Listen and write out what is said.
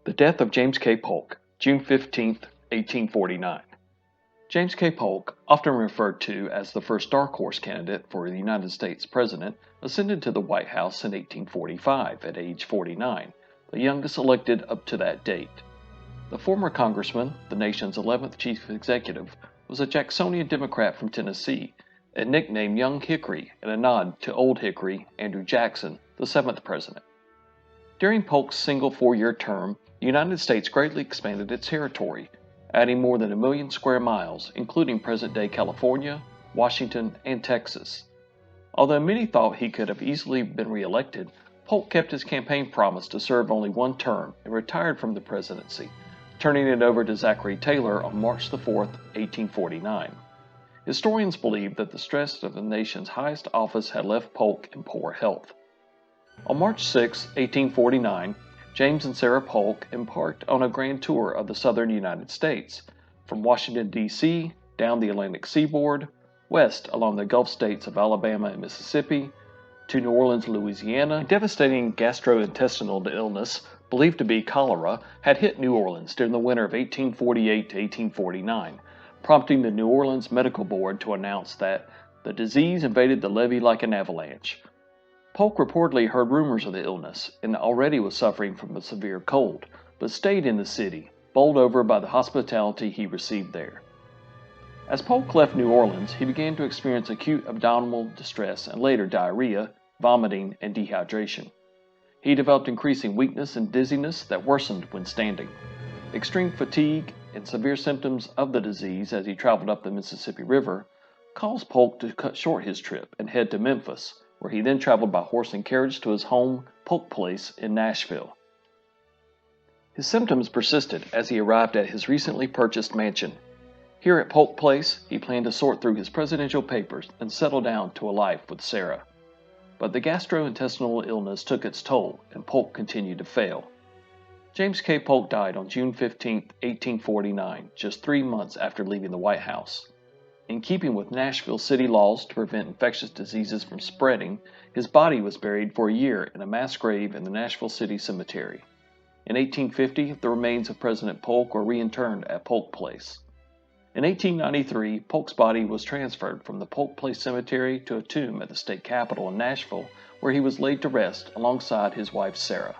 The death of James K. Polk, June 15, 1849. James K. Polk, often referred to as the first dark horse candidate for the United States president, ascended to the White House in 1845 at age 49, the youngest elected up to that date. The former congressman, the nation's 11th chief executive, was a Jacksonian Democrat from Tennessee, and nicknamed Young Hickory in a nod to Old Hickory, Andrew Jackson, the 7th president. During Polk's single 4-year term, the United States greatly expanded its territory, adding more than 1 million square miles, including present-day California, Washington, and Texas. Although many thought he could have easily been reelected, Polk kept his campaign promise to serve only one term and retired from the presidency, turning it over to Zachary on March 4, 1849. Historians believe that the stress of the nation's highest office had left Polk in poor health. On March 6, 1849, James and Sarah Polk embarked on a grand tour of the southern United States, from Washington, D.C., down the Atlantic seaboard, west along the Gulf states of Alabama and Mississippi, to New Orleans, Louisiana. A devastating gastrointestinal illness, believed to be cholera, had hit New Orleans during the winter of 1848 to 1849, prompting the New Orleans Medical Board to announce that the disease invaded the levee like an avalanche. Polk reportedly heard rumors of the illness and already was suffering from a severe cold, but stayed in the city, bowled over by the hospitality he received there. As Polk left New Orleans, he began to experience acute abdominal distress and later diarrhea, vomiting, and dehydration. He developed increasing weakness and dizziness that worsened when standing. Extreme fatigue and severe symptoms of the disease as he traveled up the Mississippi River caused Polk to cut short his trip and head to Memphis, where he then traveled by horse and carriage to his home, Polk Place, in Nashville. His symptoms persisted as he arrived at his recently purchased mansion. Here at Polk Place, he planned to sort through his presidential papers and settle down to a life with Sarah. But the gastrointestinal illness took its toll, and Polk continued to fail. James K. Polk died on June 15, 1849, just 3 months after leaving the White House. In keeping with Nashville city laws to prevent infectious diseases from spreading, his body was buried for a year in a mass grave in the Nashville City Cemetery. In 1850, the remains of President Polk were reinterred at Polk Place. In 1893, Polk's body was transferred from the Polk Place Cemetery to a tomb at the state capitol in Nashville, where he was laid to rest alongside his wife Sarah.